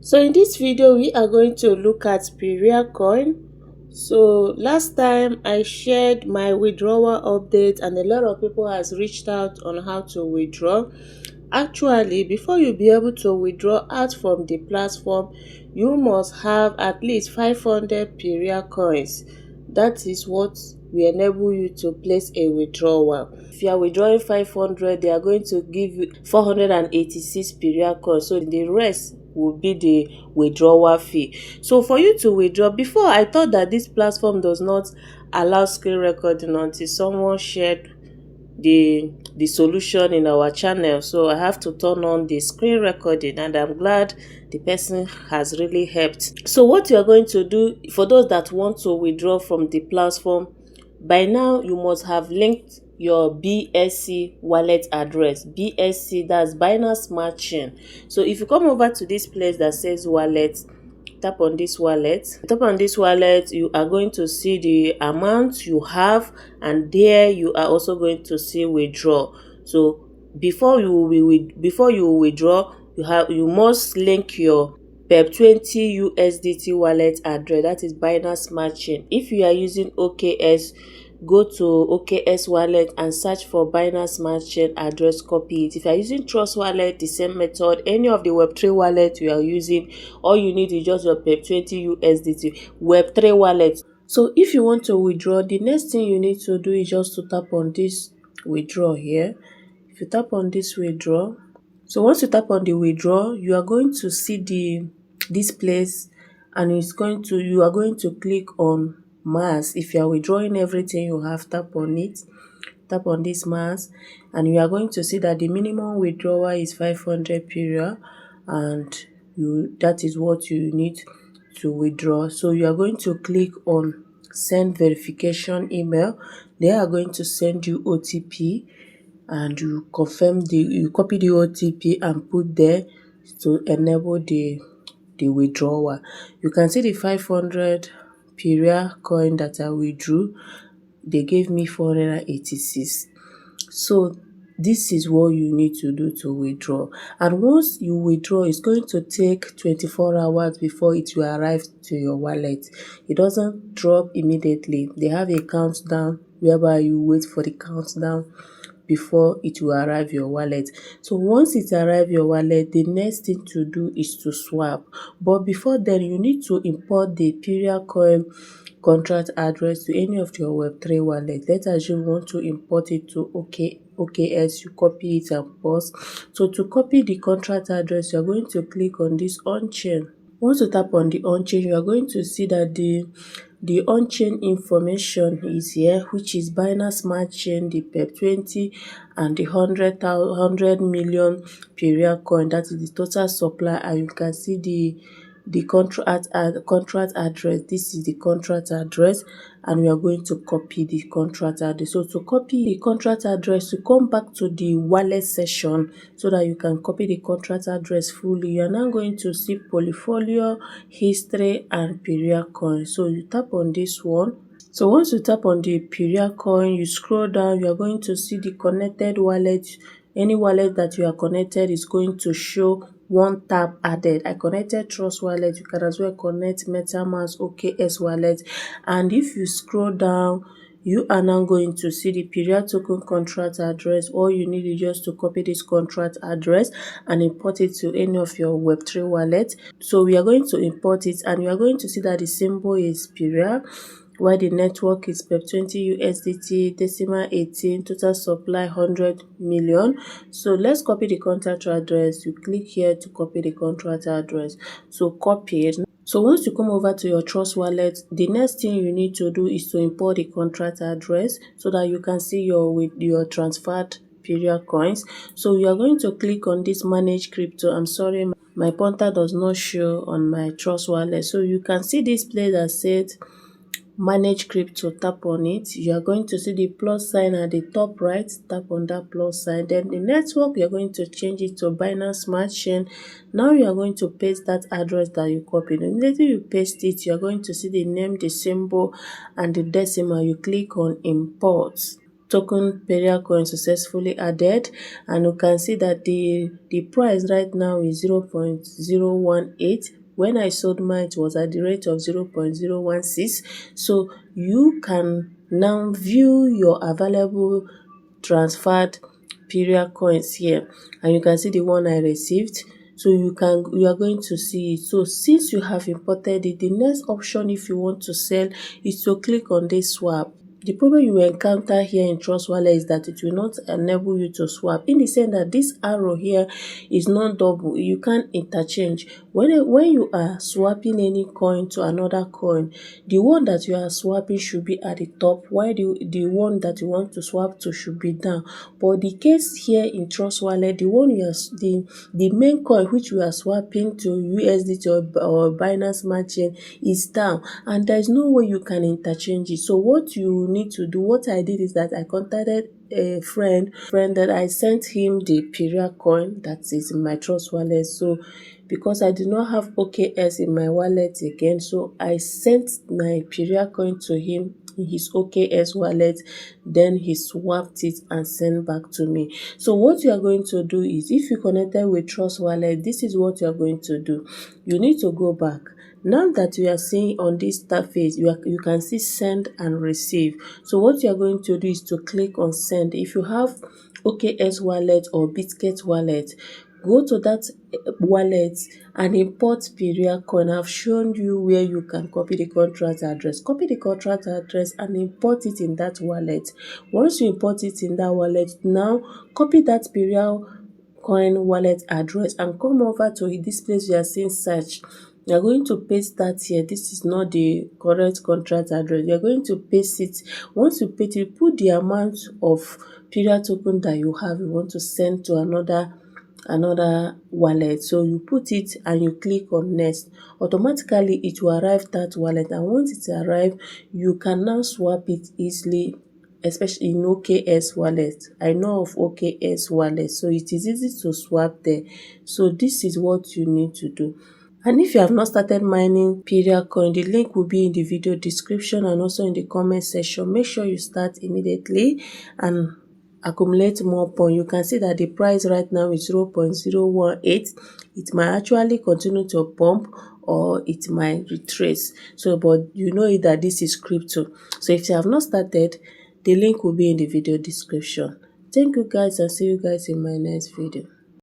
So in this video we are going to look at PERIA coin. So last time I shared my withdrawal update and a lot of people has reached out on how to withdraw. Actually, before you be able to withdraw out from the platform, you must have at least 500 PERIA coins. That is what will enable you to place a withdrawal. If you are withdrawing 500, they are going to give you 486 PERIA coins. So the rest will be the withdrawal fee. So for you to withdraw, before I thought that this platform does not allow screen recording until someone shared the solution in our channel. So I have to turn on the screen recording, and I'm glad the person has really helped. So what you are going to do, for those that want to withdraw from the platform, by now you must have linked your BSC wallet address. BSC, that's Binance Smart Chain. So if you come over to this place that says wallet, tap on this wallet. Tap on this wallet, you are going to see the amount you have, and there you are also going to see withdraw. So before you withdraw, you must link your BEP20 USDT wallet address, that is Binance Smart Chain. If you are using OKS, go to OKS wallet and search for Binance Smart Chain address, copy it. If you are using Trust wallet, the same method. Any of the Web3 wallet you are using, all you need is just your BEP20 USDT Web3 wallet. So if you want to withdraw, the next thing you need to do is just to tap on this withdraw here. If you tap on this withdraw, so once you tap on the withdraw, you are going to see this place, and you are going to click on mass. If you are withdrawing everything you have, tap on it. Tap on this mass, and you are going to see that the minimum withdrawal is 500 PERIA, and that is what you need to withdraw. So you are going to click on send verification email. They are going to send you OTP, and you copy the OTP and put there to enable the withdrawal. You can see the 500 PERIA coin that I withdrew. They gave me 486. So this is what you need to do to withdraw. And once you withdraw, it's going to take 24 hours before it will arrive to your wallet. It doesn't drop immediately. They have a countdown whereby you wait for the countdown before it will arrive your wallet. So once it arrives your wallet, the next thing to do is to swap. But before then, you need to import the PERIA coin contract address to any of your Web3 wallet. Let's assume you want to import it to OKS, you copy it and paste. So to copy the contract address, you are going to click on this on-chain. Once you tap on the on-chain, you are going to see that the on-chain information is here, which is Binance Smart Chain, the BEP20, and the 100 million PERIA coin. That is the total supply, and you can see the contract address. This is the contract address, and we are going to copy the contract address. So to copy the contract address, to come back to the wallet session so that you can copy the contract address fully, you are now going to see portfolio, history, and PERIA coin. So you tap on this one. So once you tap on the PERIA coin, you scroll down, you are going to see the connected wallet. Any wallet that you are connected is going to show one tab added. I connected Trust wallet. You can as well connect MetaMask, OKS wallet. And if you scroll down, you are now going to see the PERIA token contract address. All you need is just to copy this contract address and import it to any of your Web3 wallet. So we are going to import it, and you are going to see that the symbol is PERIA, while the network is BEP20 USDT, decimal 18, total supply 100 million. So let's copy the contract address. You click here to copy the contract address. So copy it. So once you come over to your Trust wallet, the next thing you need to do is to import the contract address so that you can see your transferred PERIA coins. So you are going to click on this manage crypto. I'm sorry, my pointer does not show on my Trust wallet. So you can see this place that said manage crypto. Tap on it. You are going to see the plus sign at the top right. Tap on that plus sign. Then the network, you are going to change it to Binance Smart Chain. Now you are going to paste that address that you copied. Immediately you paste it, you are going to see the name, the symbol, and the decimal. You click on import. token PERIA coin successfully added, and you can see that the price right now is 0.018. When I sold mine, it was at the rate of 0.016. So you can now view your available transferred PERIA coins here, and you can see the one I received. So you are going to see it. So since you have imported it, the next option if you want to sell is to click on this swap. The problem you will encounter here in Trust Wallet is that it will not enable you to swap, in the sense that this arrow here is not double. You can't interchange. When you are swapping any coin to another coin, the one that you are swapping should be at the top, while the one that you want to swap to should be down. But the case here in Trust Wallet, the main coin which we are swapping to USDT or Binance Smart Chain is down, and there is no way you can interchange it. So what you need to do, what I did is that I contacted a friend that I sent him the PERIA coin that is in my Trust Wallet. So because I did not have OKS in my wallet again, so I sent my PERIA coin to him in his OKS wallet, then he swapped it and sent back to me. So what you are going to do is, if you connected with Trust Wallet, this is what you are going to do. You need to go back. Now that you are seeing on this interface, you can see send and receive. So what you are going to do is to click on send. If you have OKS wallet or Bitget wallet, go to that wallet and import PERIA coin. I've shown you where you can copy the contract address. Copy the contract address and import it in that wallet. Once you import it in that wallet, now copy that PERIA coin wallet address and come over to this place you are seeing search. You are going to paste that here. This is not the correct contract address. You are going to paste it. Once you paste it, put the amount of PERIA token that you have you want to send to another wallet. So you put it and you click on next. Automatically it will arrive that wallet, and once it arrives, you can now swap it easily, especially in OKS wallet. I know of OKS wallet, so it is easy to swap there. So this is what you need to do. And if you have not started mining PERIA coin, the link will be in the video description and also in the comment section. Make sure you start immediately and accumulate more points. You can see that the price right now is 0.018. It might actually continue to pump or it might retrace. So, but you know that this is crypto. So if you have not started, the link will be in the video description. Thank you guys, and see you guys in my next video.